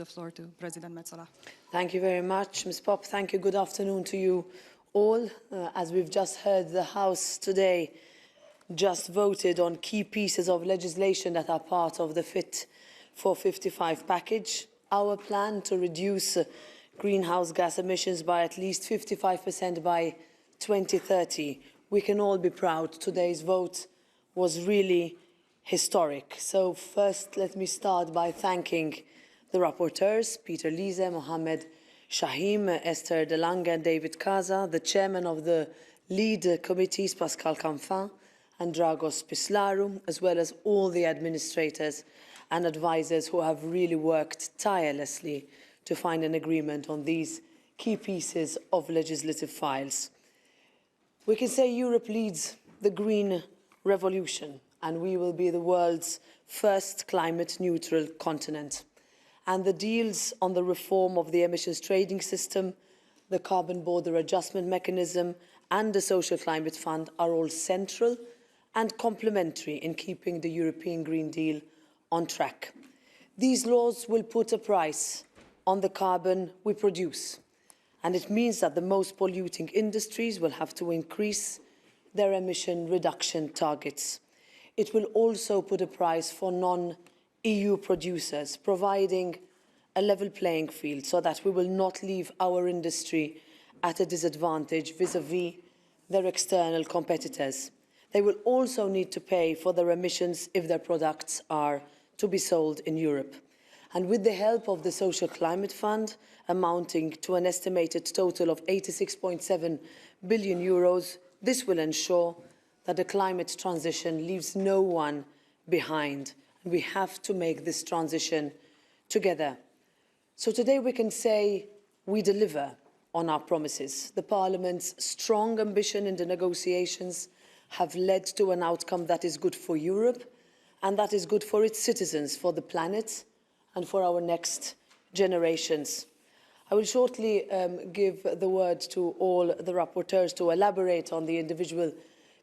the floor to President Metsola. Thank you very much, Ms. Pop. Thank you. Good afternoon to you all. As we've just heard, the House today just voted on key pieces of legislation that are part of the Fit for 55 package. Our plan to reduce greenhouse gas emissions by at least 55% by 2030. We can all be proud. Today's vote was really historic. So first, let me start by thanking the rapporteurs, Peter LIESE, Mohammed CHAHIM, Esther de LANGE and David CASA, the chairman of the lead committees, Pascal Canfin and Dragos Pislaru, as well as all the administrators and advisors who have really worked tirelessly to find an agreement on these key pieces of legislative files. We can say Europe leads the green revolution, and we will be the world's first climate-neutral continent. And the deals on the reform of the emissions trading system, the carbon border adjustment mechanism, and the social climate fund are all central and complementary in keeping the European Green Deal on track. These laws will put a price on the carbon we produce, and it means that the most polluting industries will have to increase their emission reduction targets. It will also put a price for non-EU producers, providing a level playing field so that we will not leave our industry at a disadvantage vis-à-vis their external competitors. They will also need to pay for their emissions if their products are to be sold in Europe. And with the help of the Social Climate Fund, amounting to an estimated total of 86.7 billion euros, this will ensure that the climate transition leaves no one behind. And we have to make this transition together. So today we can say we deliver on our promises. The Parliament's strong ambition in the negotiations have led to an outcome that is good for Europe and that is good for its citizens, for the planet and for our next generations. I will shortly give the word to all the rapporteurs to elaborate on the individual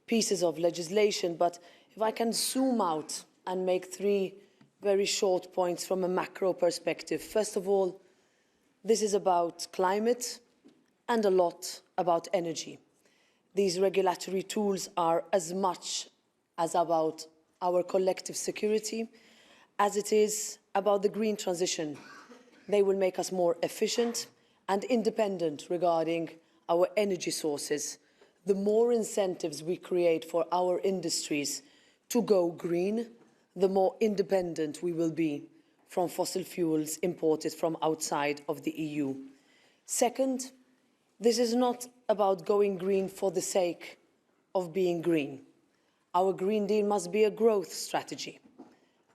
pieces of legislation, but if I can zoom out and make three very short points from a macro perspective. First of all, this is about climate and a lot about energy. These regulatory tools are as much as about our collective security as it is about the green transition. They will make us more efficient and independent regarding our energy sources. The more incentives we create for our industries to go green, the more independent we will be from fossil fuels imported from outside of the EU. Second, this is not about going green for the sake of being green. Our Green Deal must be a growth strategy.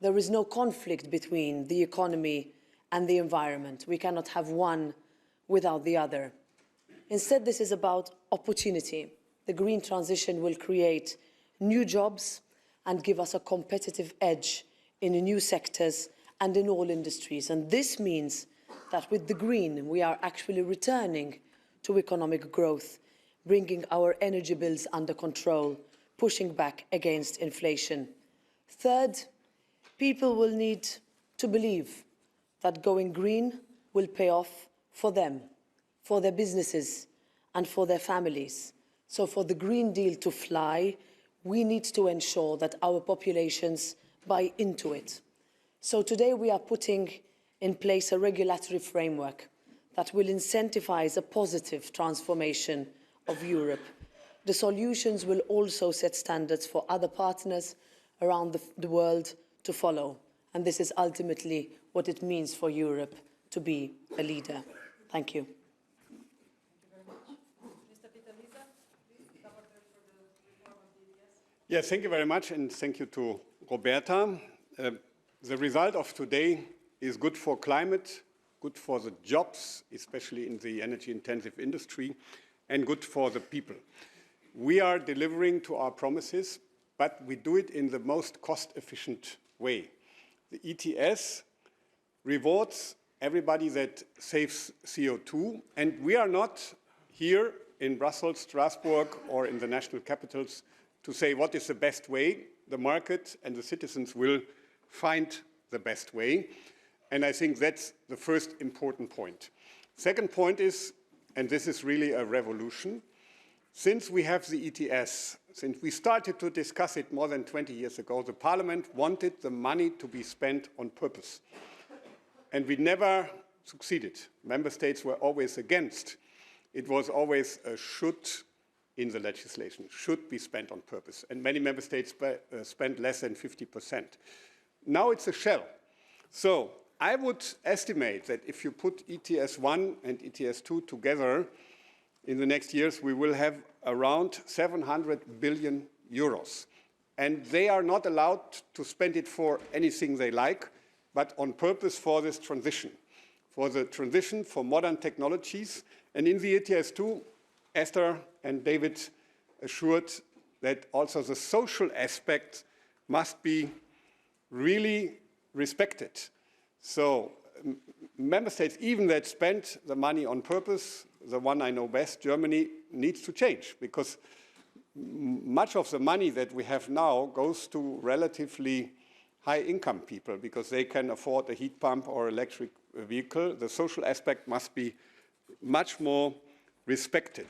There is no conflict between the economy and the environment. We cannot have one without the other. Instead, this is about opportunity. The green transition will create new jobs and give us a competitive edge in new sectors and in all industries. And this means that with the green, we are actually returning to economic growth, bringing our energy bills under control, pushing back against inflation. Third, people will need to believe that going green will pay off for them, for their businesses, and for their families. So for the Green Deal to fly, we need to ensure that our populations buy into it. So today we are putting in place a regulatory framework that will incentivize a positive transformation of Europe. The solutions will also set standards for other partners around the world to follow. And this is ultimately what it means for Europe to be a leader. Thank you. Yes, thank you very much, and thank you to Roberta. The result of today is good for climate, good for the jobs, especially in the energy-intensive industry, and good for the people. We are delivering to our promises, but we do it in the most cost-efficient way. The ETS rewards everybody that saves CO2, and we are not here in Brussels, Strasbourg, or in the national capitals to say what is the best way. The market and the citizens will find the best way. And I think that's the first important point. Second point is, and this is really a revolution, since we have the ETS, since we started to discuss it more than 20 years ago, the Parliament wanted the money to be spent on purpose. And we never succeeded. Member states were always against. It was always a should in the legislation, should be spent on purpose. And many member states spent less than 50%. Now it's a shall. So I would estimate that if you put ETS 1 and ETS 2 together, in the next years we will have around 700 billion euros. And they are not allowed to spend it for anything they like, but on purpose for this transition, for modern technologies. And in the ETS 2, Esther and David assured that also the social aspect must be really respected. So member states, even that spent the money on purpose, the one I know best, Germany, needs to change, because much of the money that we have now goes to relatively high-income people because they can afford a heat pump or electric vehicle. The social aspect must be much more respected.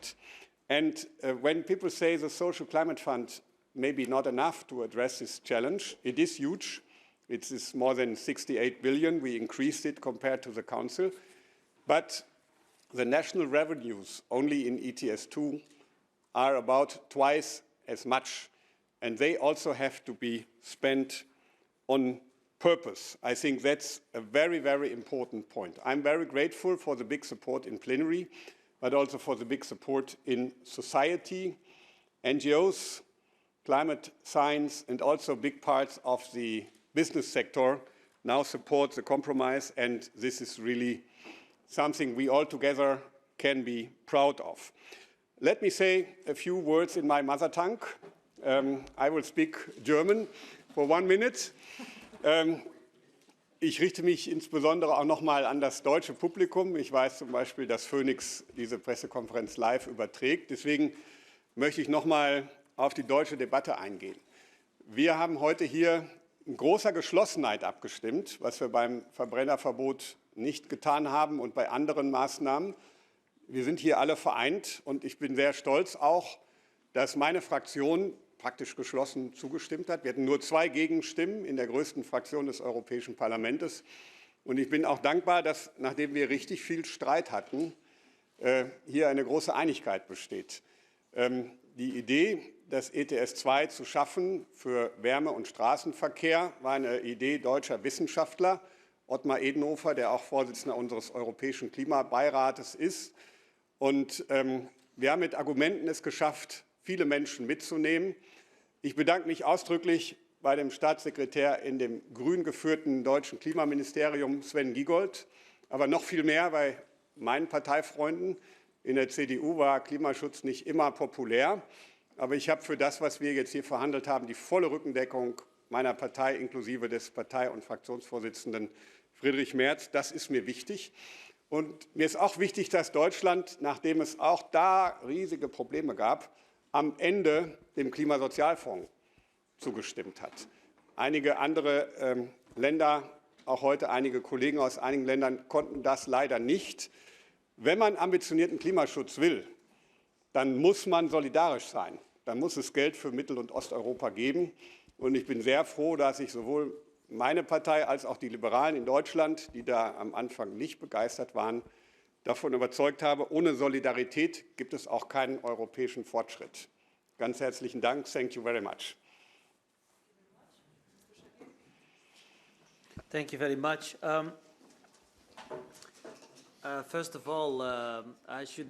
And when people say the Social Climate Fund may be not enough to address this challenge, it is huge. It is more than 68 billion. We increased it compared to the Council. But the national revenues only in ETS 2 are about twice as much. And they also have to be spent on purpose. I think that's a very, very important point. I'm very grateful for the big support in plenary, but also for the big support in society, NGOs, climate science, and also big parts of the business sector now support the compromise, and this is really something we all together can be proud of. Let me say a few words in my mother tongue. I will speak German for 1 minute. Ich richte mich insbesondere auch noch mal an das deutsche Publikum. Ich weiß zum Beispiel, dass Phoenix diese Pressekonferenz live überträgt. Deswegen möchte ich noch mal auf die deutsche Debatte eingehen. Wir haben heute hier in großer Geschlossenheit abgestimmt, was wir beim Verbrennerverbot nicht getan haben und bei anderen Maßnahmen. Wir sind hier alle vereint und ich bin sehr stolz auch, dass meine Fraktion praktisch geschlossen zugestimmt hat. Wir hatten nur 2 Gegenstimmen in der größten Fraktion des Europäischen Parlaments. Und ich bin auch dankbar, dass, nachdem wir richtig viel Streit hatten, hier eine große Einigkeit besteht. Die Idee, das ETS 2 zu schaffen für Wärme- und Straßenverkehr, war eine Idee deutscher Wissenschaftler, Ottmar Edenhofer, der auch Vorsitzender unseres Europäischen Klimabeirates ist. Und wir haben mit Argumenten es geschafft, viele Menschen mitzunehmen. Ich bedanke mich ausdrücklich bei dem Staatssekretär in dem grün geführten deutschen Klimaministerium, Sven Giegold, aber noch viel mehr bei meinen Parteifreunden. In der CDU war Klimaschutz nicht immer populär, aber ich habe für das, was wir jetzt hier verhandelt haben, die volle Rückendeckung meiner Partei inklusive des Partei- und Fraktionsvorsitzenden Friedrich Merz. Das ist mir wichtig. Und mir ist auch wichtig, dass Deutschland, nachdem es auch da riesige Probleme gab, am Ende dem Klimasozialfonds zugestimmt hat. Einige andere Länder, auch heute einige Kollegen aus einigen Ländern, konnten das leider nicht. Wenn man ambitionierten Klimaschutz will, dann muss man solidarisch sein. Dann muss es Geld für Mittel- und Osteuropa geben. Und ich bin sehr froh, dass ich sowohl meine Partei als auch die Liberalen in Deutschland, die da am Anfang nicht begeistert waren, davon überzeugt habe, ohne Solidarität gibt es auch keinen europäischen Fortschritt. Ganz herzlichen Dank. Thank you very much. Thank you very much. First of all,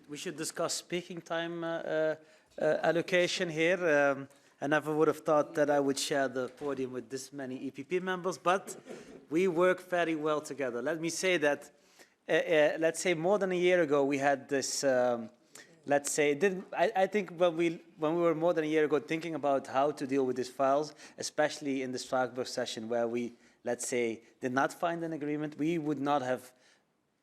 we should discuss speaking time allocation here. I never would have thought that I would share the podium with this many EPP members, but we work very well together. Let me say that, let's say more than a year ago, we had this, let's say, I think when we were more than a year ago thinking about how to deal with these files, especially in the Strasbourg session where we, let's say, did not find an agreement, we would not have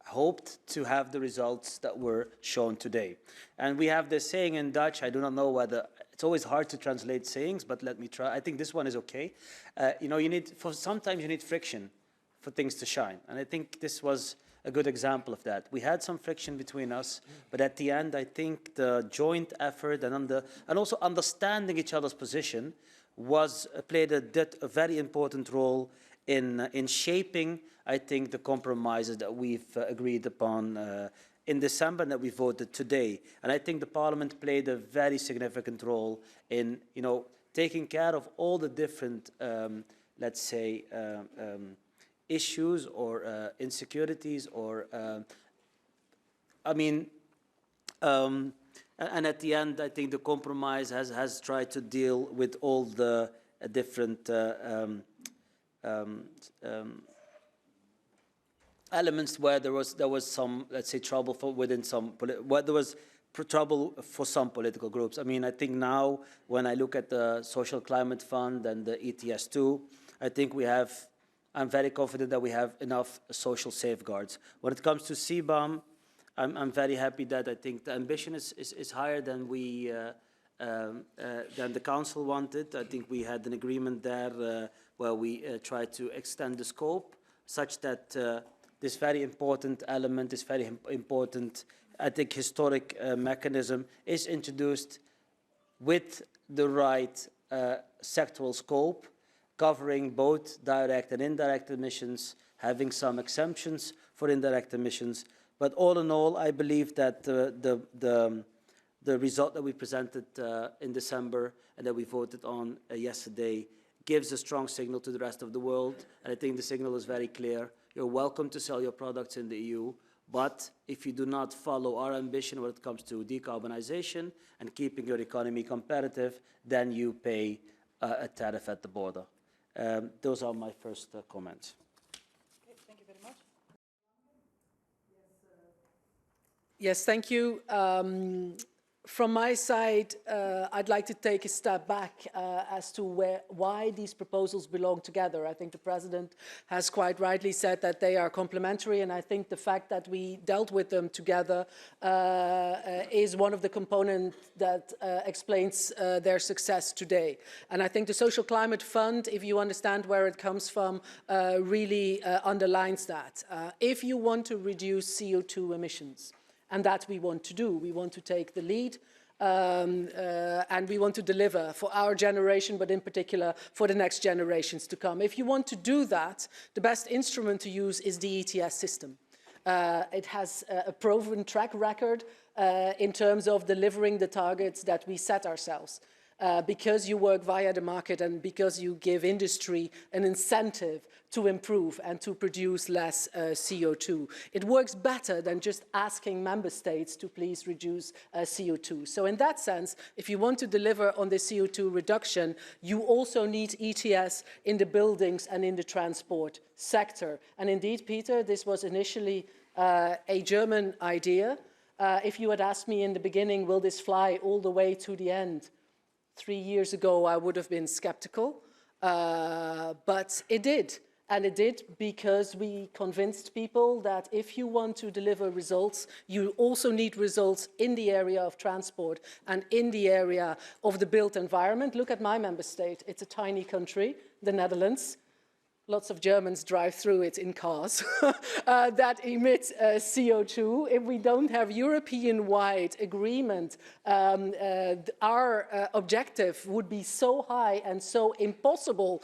hoped to have the results that were shown today. And we have this saying in Dutch, I do not know whether, it's always hard to translate sayings, but let me try. I think this one is okay. You know, sometimes you need friction for things to shine. And I think this was a good example of that. We had some friction between us, but at the end, I think the joint effort and also understanding each other's position played a very important role in shaping, I think, the compromises that we've agreed upon in December and that we voted today. And I think the Parliament played a very significant role in, taking care of all the different, let's say, issues or insecurities or, and at the end, I think the compromise has tried to deal with all the different elements where there was some, let's say, trouble within some, where there was trouble for some political groups. I mean, I think now when I look at the Social Climate Fund and the ETS2, I think I'm very confident that we have enough social safeguards. When it comes to CBAM, I'm very happy that I think the ambition is higher than than the Council wanted. I think we had an agreement there where we tried to extend the scope such that this very important element, this very important, I think, historic mechanism is introduced with the right sectoral scope, covering both direct and indirect emissions, having some exemptions for indirect emissions. But all in all, I believe that the result that we presented in December and that we voted on yesterday gives a strong signal to the rest of the world. And I think the signal is very clear. You're welcome to sell your products in the EU, but if you do not follow our ambition when it comes to decarbonization and keeping your economy competitive, then you pay a tariff at the border. Those are my first comments. Okay, thank you very much. Yes, thank you. From my side, I'd like to take a step back as to why these proposals belong together. I think the President has quite rightly said that they are complementary, and I think the fact that we dealt with them together is one of the components that explains their success today. And I think the Social Climate Fund, if you understand where it comes from, really underlines that. If you want to reduce CO2 emissions, and that we want to do. We want to take the lead and we want to deliver for our generation, but in particular for the next generations to come. If you want to do that, the best instrument to use is the ETS system. It has a proven track record in terms of delivering the targets that we set ourselves. Because you work via the market and because you give industry an incentive to improve and to produce less CO2. It works better than just asking member states to please reduce CO2. So in that sense, if you want to deliver on the CO2 reduction, you also need ETS in the buildings and in the transport sector. And indeed, Peter, this was initially a German idea. If you had asked me in the beginning, will this fly all the way to the end? 3 years ago, I would have been skeptical, but it did. And it did because we convinced people that if you want to deliver results, you also need results in the area of transport and in the area of the built environment. Look at my member state. It's a tiny country, the Netherlands. Lots of Germans drive through it in cars that emit CO2. If we don't have European-wide agreement, our objective would be so high and so impossible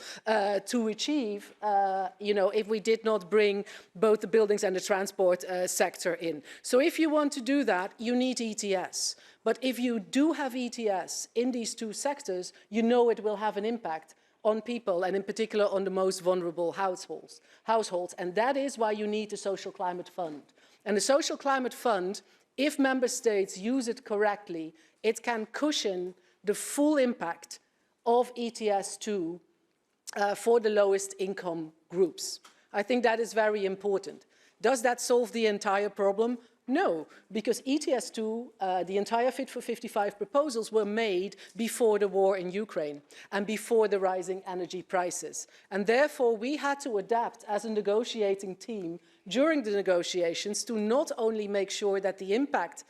to achieve, if we did not bring both the buildings and the transport sector in. So if you want to do that, you need ETS. But if you do have ETS in these two sectors, you know it will have an impact on people, and in particular on the most vulnerable households. And that is why you need the Social Climate Fund. And the Social Climate Fund, if member states use it correctly, it can cushion the full impact of ETS2 for the lowest income groups. I think that is very important. Does that solve the entire problem? No, because ETS2, the entire Fit for 55 proposals were made before the war in Ukraine and before the rising energy prices. And therefore, we had to adapt as a negotiating team during the negotiations to not only make sure that the impact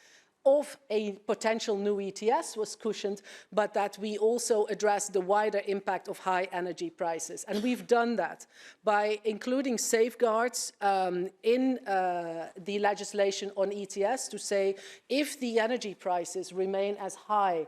of a potential new ETS was cushioned, but that we also address the wider impact of high energy prices. And we've done that by including safeguards in the legislation on ETS to say if the energy prices remain as high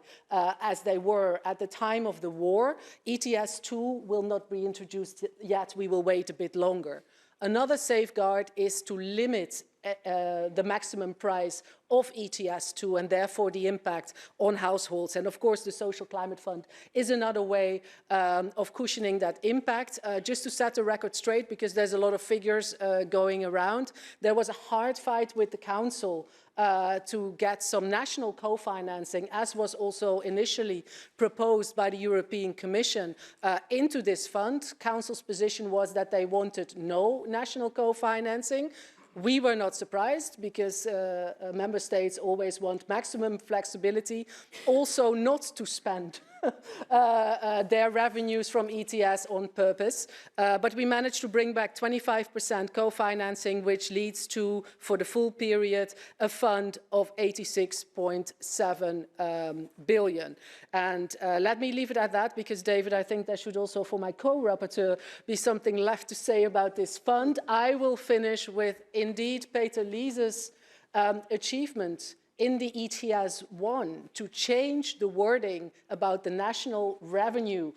as they were at the time of the war, ETS 2 will not be introduced yet, we will wait a bit longer. Another safeguard is to limit the maximum price of ETS 2 and therefore the impact on households. And of course the Social Climate Fund is another way of cushioning that impact. Just to set the record straight, because there's a lot of figures going around, there was a hard fight with the Council to get some national co-financing, as was also initially proposed by the European Commission into this fund. Council's position was that they wanted no national co-financing. We were not surprised because member states always want maximum flexibility, also not to spend their revenues from ETS on purpose. But we managed to bring back 25% co-financing, which leads to, for the full period, a fund of 86.7 billion. And let me leave it at that, because, David, I think there should also, for my co-rapporteur, be something left to say about this fund. I will finish with, indeed, Peter LIESE's achievement in the ETS 1 to change the wording about the national revenue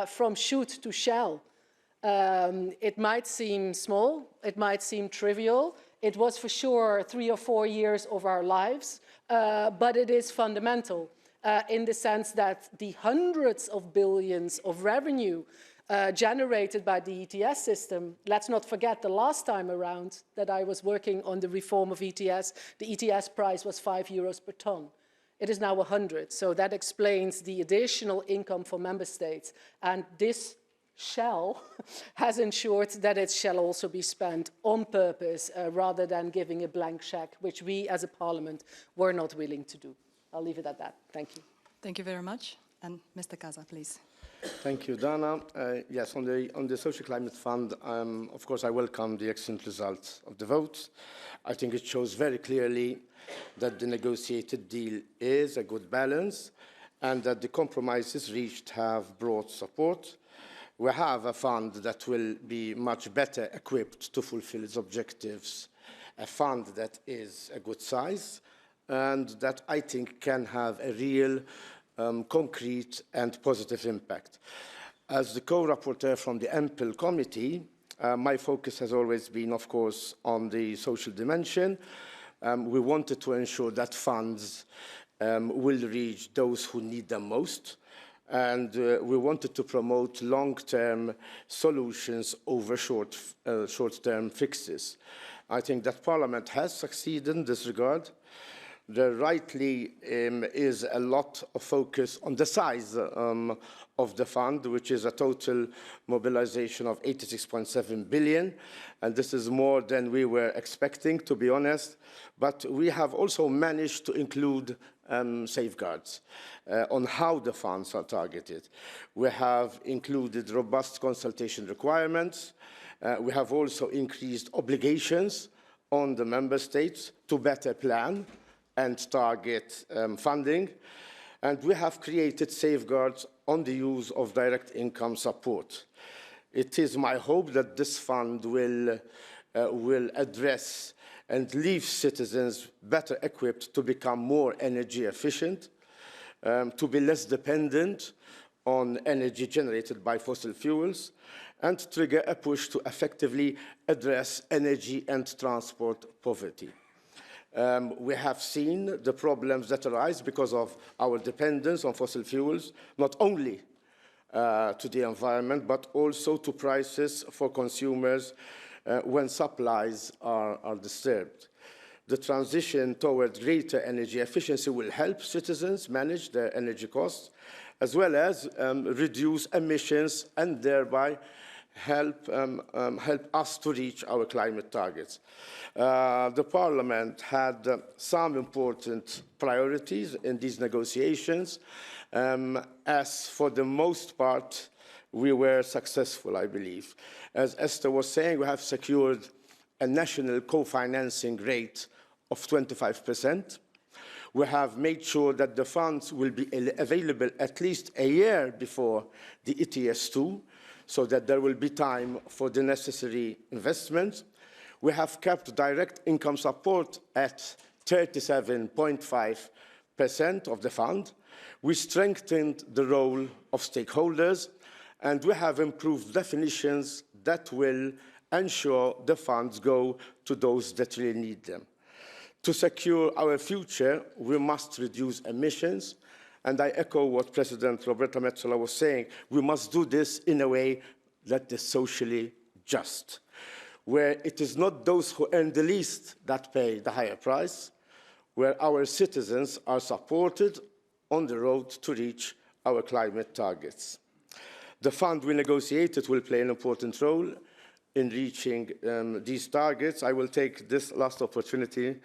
from should to shall. It might seem small, it might seem trivial. It was for sure 3 or 4 years of our lives, but it is fundamental in the sense that the hundreds of billions of revenue generated by the ETS system. Let's not forget the last time around that I was working on the reform of ETS, the ETS price was €5 per ton. It is now 100, so that explains the additional income for member states. And this shall has ensured that it shall also be spent on purpose rather than giving a blank check, which we as a parliament were not willing to do. I'll leave it at that. Thank you. Thank you very much. And Mr. CASA, please. Thank you, Dana. Yes, on the Social Climate Fund, of course, I welcome the excellent results of the votes. I think it shows very clearly that the negotiated deal is a good balance and that the compromises reached have broad support. We have a fund that will be much better equipped to fulfill its objectives, a fund that is a good size and that I think can have a real concrete and positive impact. As the co-rapporteur from the Ample Committee, my focus has always been, of course, on the social dimension. We wanted to ensure that funds will reach those who need them most, and we wanted to promote long-term solutions over short-term fixes. I think that Parliament has succeeded in this regard. There rightly is a lot of focus on the size of the fund, which is a total mobilization of 86.7 billion, and this is more than we were expecting, to be honest. But we have also managed to include safeguards on how the funds are targeted. We have included robust consultation requirements. We have also increased obligations on the member states to better plan and target funding, and we have created safeguards on the use of direct income support. It is my hope that this fund will address and leave citizens better equipped to become more energy efficient, to be less dependent on energy generated by fossil fuels, and trigger a push to effectively address energy and transport poverty. We have seen the problems that arise because of our dependence on fossil fuels, not only to the environment, but also to prices for consumers when supplies are disturbed. The transition toward greater energy efficiency will help citizens manage their energy costs, as well as reduce emissions and thereby help us to reach our climate targets. The Parliament had some important priorities in these negotiations. As for the most part, we were successful, I believe. As Esther was saying, we have secured a national co-financing rate of 25%. We have made sure that the funds will be available at least a year before the ETS2, so that there will be time for the necessary investments. We have kept direct income support at 37.5% of the fund. We strengthened the role of stakeholders, and we have improved definitions that will ensure the funds go to those that really need them. To secure our future, we must reduce emissions, and I echo what President Roberta METSOLA was saying. We must do this in a way that is socially just, where it is not those who earn the least that pay the higher price, where our citizens are supported on the road to reach our climate targets. The fund we negotiated will play an important role in reaching these targets. I will take this last opportunity,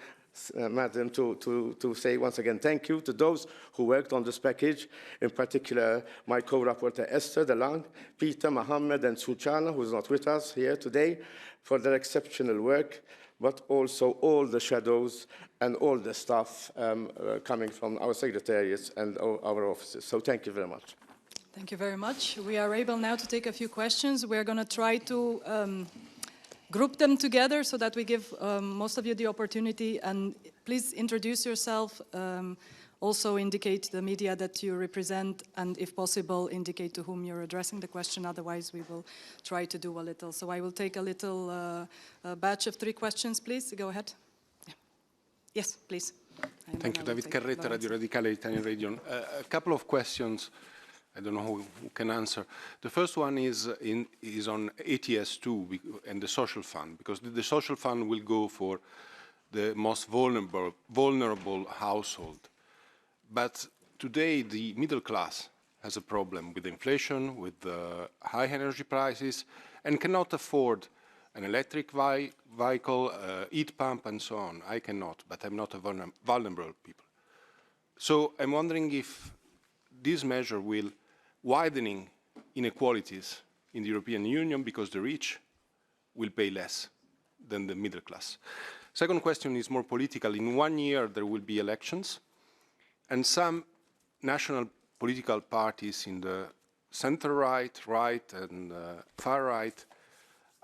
Madam, to say once again thank you to those who worked on this package, in particular my co-rapporteur Esther de LANGE, Peter, Mohammed and Suchana, who is not with us here today, for their exceptional work, but also all the shadows and all the staff coming from our secretariats and our offices. So thank you very much. Thank you very much. We are able now to take a few questions. We're going to try to group them together so that we give most of you the opportunity. And please introduce yourself. Also indicate the media that you represent, and if possible, indicate to whom you're addressing the question. Otherwise, we will try to do a little. So I will take a little batch of 3 questions, please. Go ahead. Yeah. Yes, please. Thank you, David Carretta, Radio Radicale, Italian region. A couple of questions. I don't know who can answer. The first one is on ETS2 and the social fund, because the social fund will go for the most vulnerable household. But today, the middle class has a problem with inflation, with high energy prices, and cannot afford an electric vehicle, heat pump, and so on. I cannot, but I'm not a vulnerable people. So I'm wondering if this measure will widening inequalities in the European Union because the rich will pay less than the middle class. Second question is more political. In 1 year, there will be elections, and some national political parties in the center-right, right, and far-right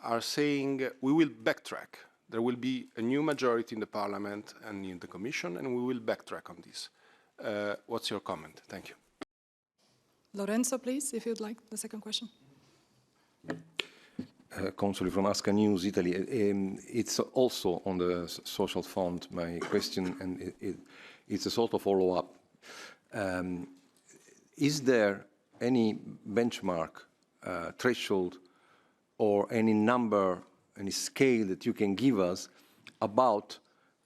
are saying we will backtrack. There will be a new majority in the Parliament and in the Commission, and we will backtrack on this. What's your comment? Thank you. Lorenzo, please, if you'd like the second question. Consoli from Asca News, Italy. It's also on the social fund, my question, and it's a sort of follow-up. Is there any benchmark, threshold, or any number, any scale that you can give us about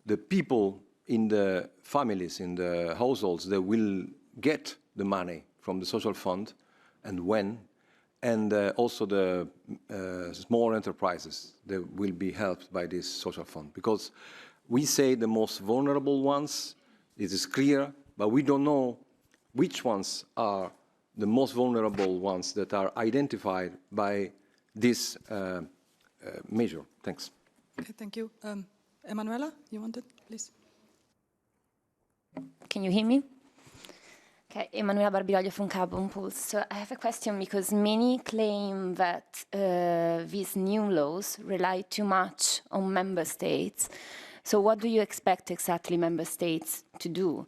the people in the families, in the households that will get the money from the social fund, and when, and also the small enterprises that will be helped by this social fund? Because we say the most vulnerable ones, it is clear, but we don't know which ones are the most vulnerable ones that are identified by this measure. Thanks. Okay, thank you. Emanuela, you wanted, please? Can you hear me? Okay, Emanuela Barbiroglio from Carbon Pulse. So I have a question because many claim that these new laws rely too much on member states. So what do you expect exactly member states to do?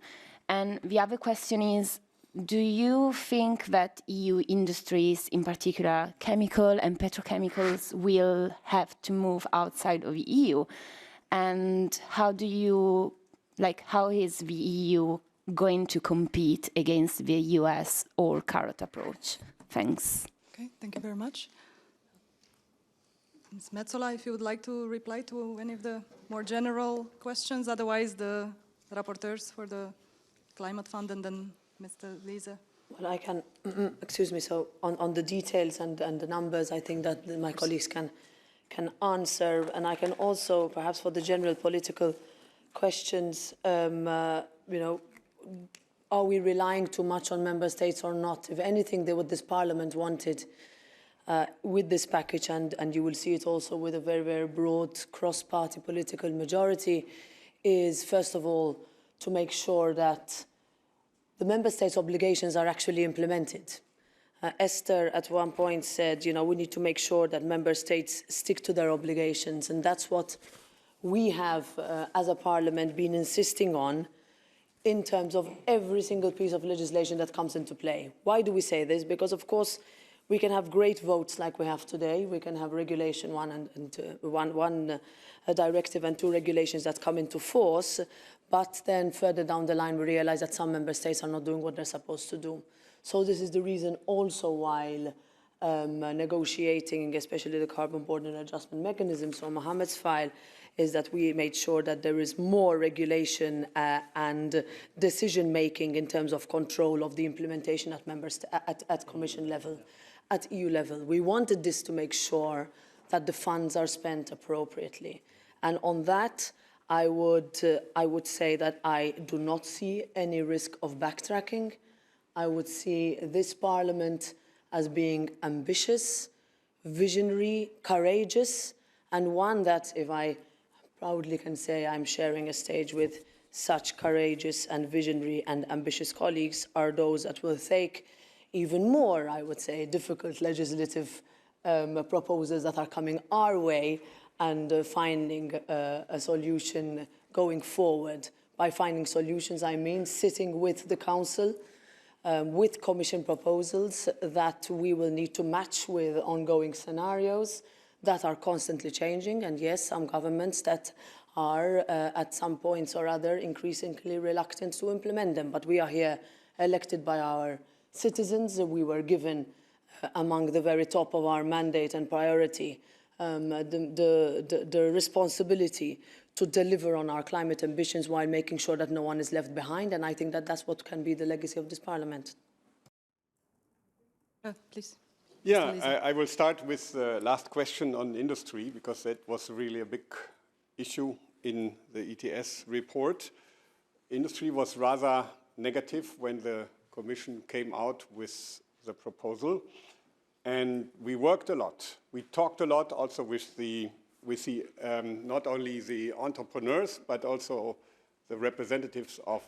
And the other question is, do you think that EU industries, in particular chemical and petrochemicals, will have to move outside of the EU? And how do you, how is the EU going to compete against the US or carrot approach? Thanks. Okay, thank you very much. Ms. Metsola, if you would like to reply to any of the more general questions, otherwise the rapporteurs for the Climate Fund and then Mr. LIESE. Well, I can, excuse me, so on the details and the numbers, I think that my colleagues can answer, and I can also, perhaps for the general political questions, you know, are we relying too much on member states or not? If anything, what this Parliament wanted with this package, and you will see it also with a very, very broad cross-party political majority, is first of all to make sure that the member states' obligations are actually implemented. Esther at one point said, you know, we need to make sure that member states stick to their obligations, and that's what we have, as a parliament, been insisting on in terms of every single piece of legislation that comes into play. Why do we say this? Because, of course, we can have great votes like we have today. We can have regulation one directive and 2 regulations that come into force, but then further down the line we realize that some member states are not doing what they're supposed to do. So this is the reason also while negotiating, especially the carbon border adjustment mechanism, so Mohammed's file, is that we made sure that there is more regulation and decision-making in terms of control of the implementation at Commission level, at EU level. We wanted this to make sure that the funds are spent appropriately. And on that, I would say that I do not see any risk of backtracking. I would see this Parliament as being ambitious, visionary, courageous, and one that, if I proudly can say I'm sharing a stage with such courageous and visionary and ambitious colleagues, are those that will take even more, I would say, difficult legislative proposals that are coming our way and finding a solution going forward. By finding solutions, I mean sitting with the Council, with Commission proposals that we will need to match with ongoing scenarios that are constantly changing, and yes, some governments that are at some points or other increasingly reluctant to implement them. But we are here elected by our citizens. We were given among the very top of our mandate and priority the responsibility to deliver on our climate ambitions while making sure that no one is left behind, and I think that that's what can be the legacy of this Parliament. Please. Yeah, I will start with the last question on industry, because that was really a big issue in the ETS report. Industry was rather negative when the Commission came out with the proposal, and we worked a lot. We talked a lot also with not only the entrepreneurs, but also the representatives of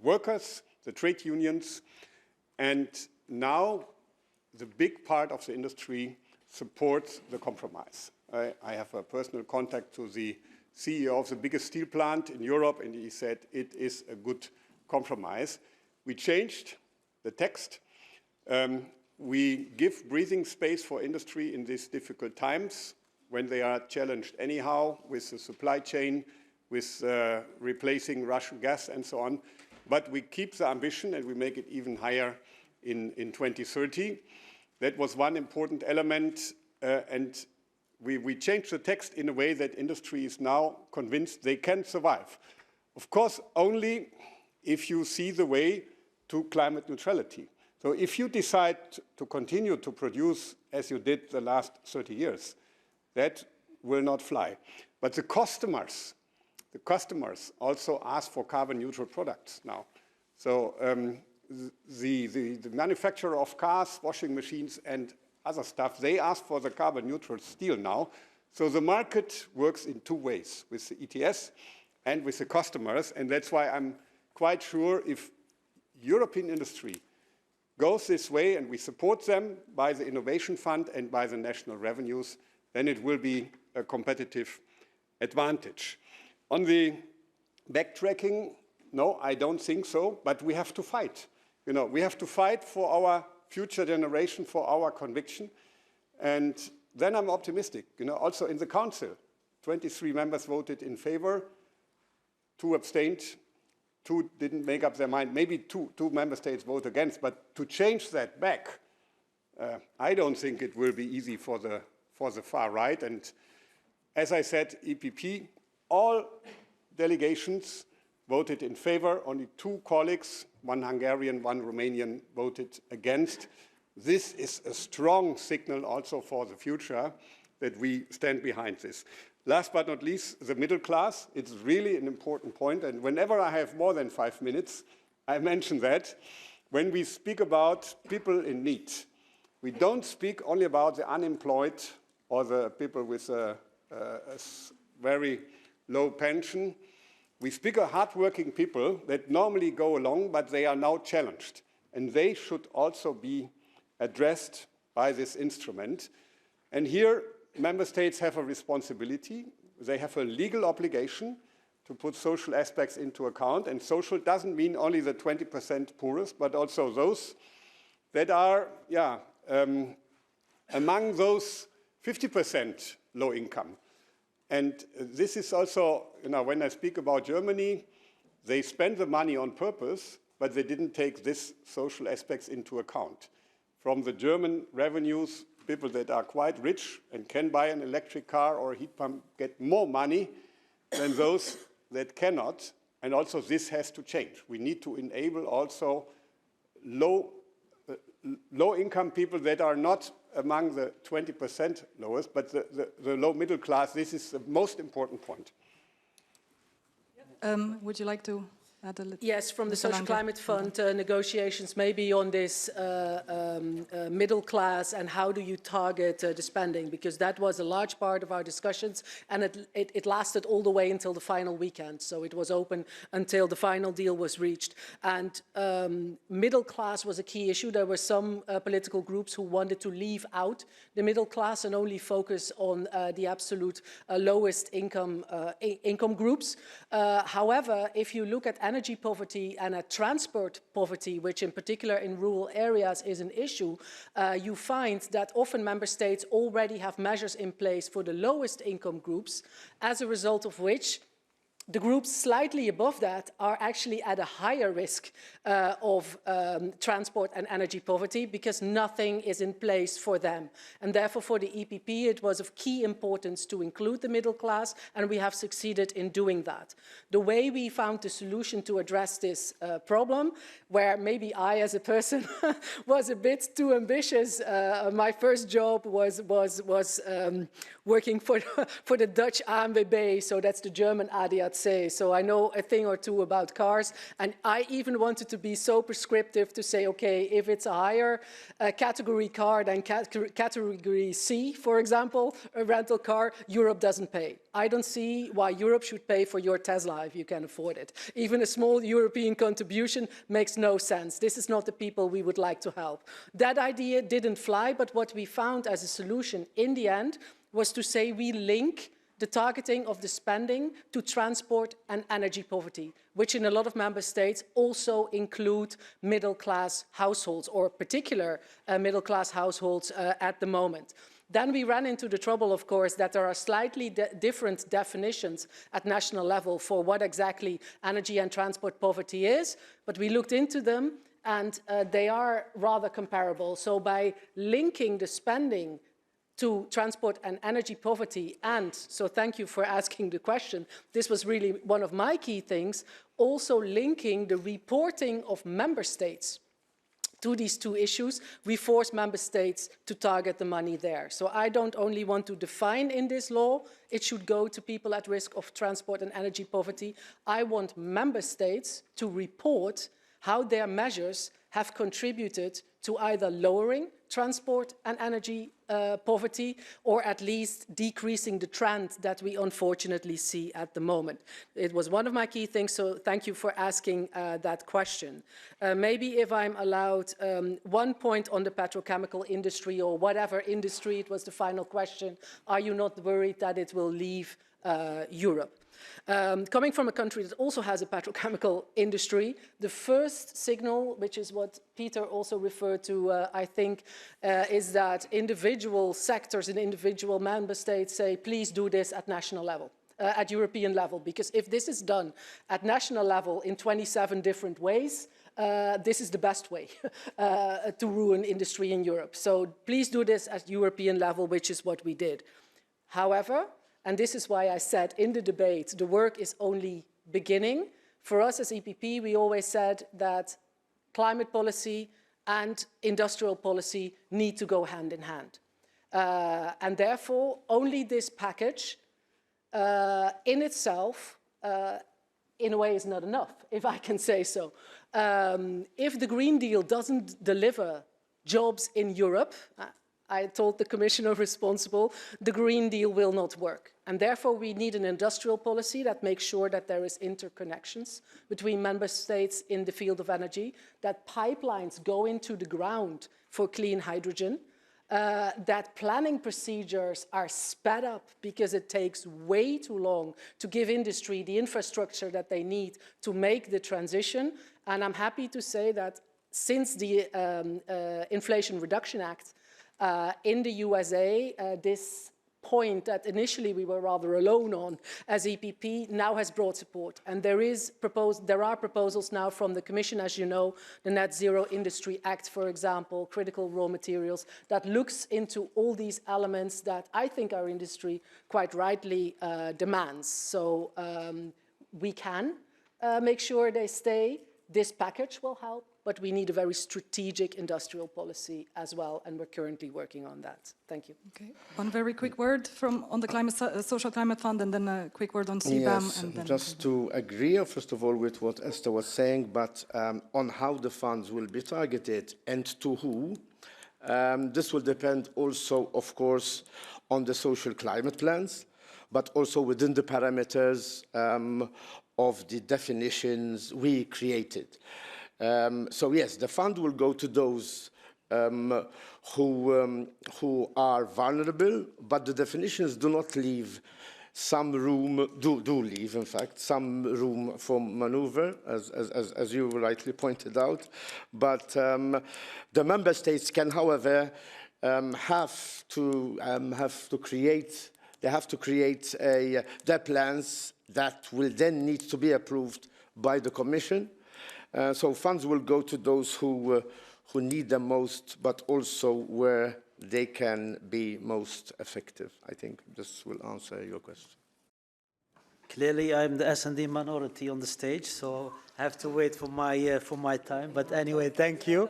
workers, the trade unions, and now the big part of the industry supports the compromise. I have a personal contact to the CEO of the biggest steel plant in Europe, and he said it is a good compromise. We changed the text. We give breathing space for industry in these difficult times when they are challenged anyhow with the supply chain, with replacing Russian gas and so on. But we keep the ambition and we make it even higher in 2030. That was one important element, and we changed the text in a way that industry is now convinced they can survive. Of course, only if you see the way to climate neutrality. So if you decide to continue to produce as you did the last 30 years, that will not fly. But the customers also ask for carbon neutral products now. So the manufacturer of cars, washing machines, and other stuff, they ask for the carbon neutral steel now. So the market works in 2 ways, with the ETS and with the customers. And that's why I'm quite sure if European industry goes this way and we support them by the Innovation Fund and by the national revenues, then it will be a competitive advantage. On the backtracking, no, I don't think so, but we have to fight. You know, we have to fight for our future generation, for our conviction. And then I'm optimistic. You know, also in the Council, 23 members voted in favor, 2 abstained, 2 didn't make up their mind. Maybe two member states vote against, but to change that back, I don't think it will be easy for the far right. And as I said, EPP, all delegations voted in favor. Only 2 colleagues, 1 Hungarian, 1 Romanian, voted against. This is a strong signal also for the future that we stand behind this. Last but not least, the middle class. It's really an important point. And whenever I have more than 5 minutes, I mention that. When we speak about people in need, we don't speak only about the unemployed or the people with a very low pension. We speak of hardworking people that normally go along, but they are now challenged. And they should also be addressed by this instrument. And here, member states have a responsibility. They have a legal obligation to put social aspects into account. And social doesn't mean only the 20% poorest, but also those that are among those 50% low income. And this is also, when I speak about Germany, they spend the money on purpose, but they didn't take these social aspects into account. From the German revenues, people that are quite rich and can buy an electric car or a heat pump get more money than those that cannot. And also this has to change. We need to enable also low-income people that are not among the 20% lowest, but the low middle class. This is the most important point. Would you like to add a little? Yes, from the Mr. Social Lange. Climate Fund negotiations, maybe on this middle class and how do you target the spending, because that was a large part of our discussions, and it lasted all the way until the final weekend. So it was open until the final deal was reached. And middle class was a key issue. There were some political groups who wanted to leave out the middle class and only focus on the absolute lowest income groups. However, if you look at energy poverty and at transport poverty, which in particular in rural areas is an issue, you find that often member states already have measures in place for the lowest income groups, as a result of which the groups slightly above that are actually at a higher risk of transport and energy poverty because nothing is in place for them. And therefore for the EPP it was of key importance to include the middle class, and we have succeeded in doing that. The way we found the solution to address this problem, where maybe I as a person was a bit too ambitious, my first job was working for the Dutch ANWB, so that's the German ADAC. So I know a thing or two about cars, and I even wanted to be so prescriptive to say, okay, if it's a higher category car than category C, for example, a rental car, Europe doesn't pay. I don't see why Europe should pay for your Tesla if you can afford it. Even a small European contribution makes no sense. This is not the people we would like to help. That idea didn't fly, but what we found as a solution in the end was to say we link the targeting of the spending to transport and energy poverty, which in a lot of member states also include middle-class households, or particular middle-class households at the moment. Then we ran into the trouble, of course, that there are slightly different definitions at national level for what exactly energy and transport poverty is, but we looked into them and they are rather comparable. So by linking the spending to transport and energy poverty, and so thank you for asking the question, this was really one of my key things, also linking the reporting of member states to these two issues, we force member states to target the money there. So I don't only want to define in this law, it should go to people at risk of transport and energy poverty. I want member states to report how their measures have contributed to either lowering transport and energy poverty, or at least decreasing the trend that we unfortunately see at the moment. It was one of my key things, so thank you for asking that question. Maybe if I'm allowed, one point on the petrochemical industry or whatever industry, it was the final question, are you not worried that it will leave Europe? Coming from a country that also has a petrochemical industry, the first signal, which is what Peter also referred to, I think, is that individual sectors and individual member states say, please do this at national level, at European level, because if this is done at national level in 27 different ways, this is the best way to ruin industry in Europe. So please do this at European level, which is what we did. However, and this is why I said in the debate, the work is only beginning. For us as EPP, we always said that climate policy and industrial policy need to go hand in hand. And therefore, only this package in itself, in a way, is not enough, if I can say so. If the Green Deal doesn't deliver jobs in Europe, I told the commissioner responsible, the Green Deal will not work. And therefore, we need an industrial policy that makes sure that there is interconnections between member states in the field of energy, that pipelines go into the ground for clean hydrogen, that planning procedures are sped up because it takes way too long to give industry the infrastructure that they need to make the transition. And I'm happy to say that since the Inflation Reduction Act in the USA, this point that initially we were rather alone on as EPP now has brought support. And there are proposals now from the Commission, as you know, the Net Zero Industry Act, for example, critical raw materials, that looks into all these elements that I think our industry quite rightly demands. So we can make sure they stay. This package will help, but we need a very strategic industrial policy as well, and we're currently working on that. Thank you. Okay. One very quick word on the Social Climate Fund, and then a quick word on CBAM. Yes, and then just to agree, first of all, with what Esther was saying, but on how the funds will be targeted and to who, this will depend also, of course, on the social climate plans, but also within the parameters of the definitions we created. So yes, the fund will go to those who are vulnerable, but the definitions do not leave some room, do leave, in fact, some room for maneuver, as you rightly pointed out. But the member states can, however, have to create their plans that will then need to be approved by the Commission. So funds will go to those who need them most, but also where they can be most effective. I think this will answer your question. Clearly, I'm the S&D minority on the stage, so I have to wait for my time. But anyway, thank you.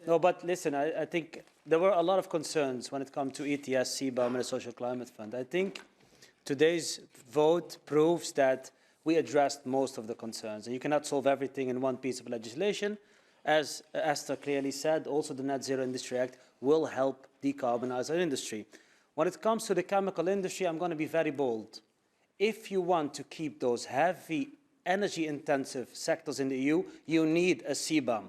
No, but listen, I think there were a lot of concerns when it comes to ETS, CBAM, and the Social Climate Fund. I think today's vote proves that we addressed most of the concerns. And you cannot solve everything in one piece of legislation. As Esther clearly said, also the Net Zero Industry Act will help decarbonize our industry. When it comes to the chemical industry, I'm going to be very bold. If you want to keep those heavy energy-intensive sectors in the EU, you need a CBAM.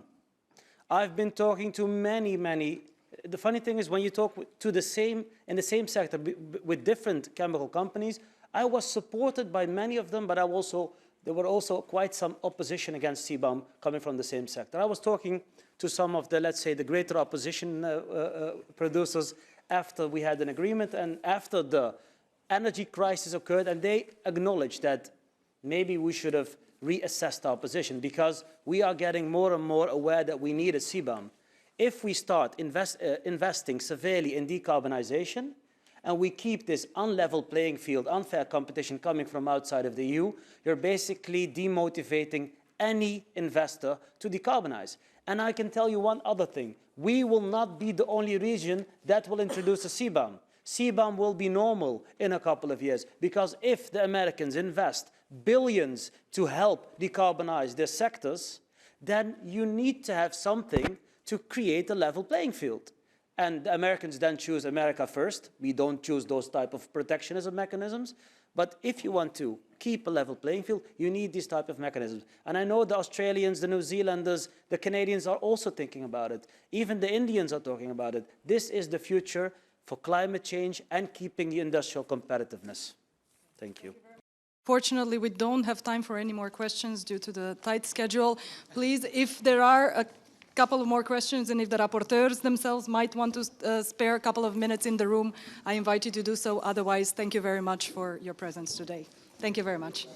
I've been talking to many. The funny thing is when you talk to in the same sector with different chemical companies, I was supported by many of them, but there were also quite some opposition against CBAM coming from the same sector. I was talking to some of the, let's say, the greater opposition producers after we had an agreement and after the energy crisis occurred, and they acknowledged that maybe we should have reassessed our position because we are getting more and more aware that we need a CBAM. If we start investing severely in decarbonization, and we keep this unlevel playing field, unfair competition coming from outside of the EU, you're basically demotivating any investor to decarbonize. And I can tell you one other thing. We will not be the only region that will introduce a CBAM. CBAM will be normal in a couple of years, because if the Americans invest billions to help decarbonize their sectors, then you need to have something to create a level playing field. And the Americans then choose America first. We don't choose those type of protectionism mechanisms. But if you want to keep a level playing field, you need these type of mechanisms. And I know the Australians, the New Zealanders, the Canadians are also thinking about it. Even the Indians are talking about it. This is the future for climate change and keeping the industrial competitiveness. Thank you. Fortunately, we don't have time for any more questions due to the tight schedule. Please, if there are a couple of more questions, and if the rapporteurs themselves might want to spare a couple of minutes in the room, I invite you to do so. Otherwise, thank you very much for your presence today. Thank you very much.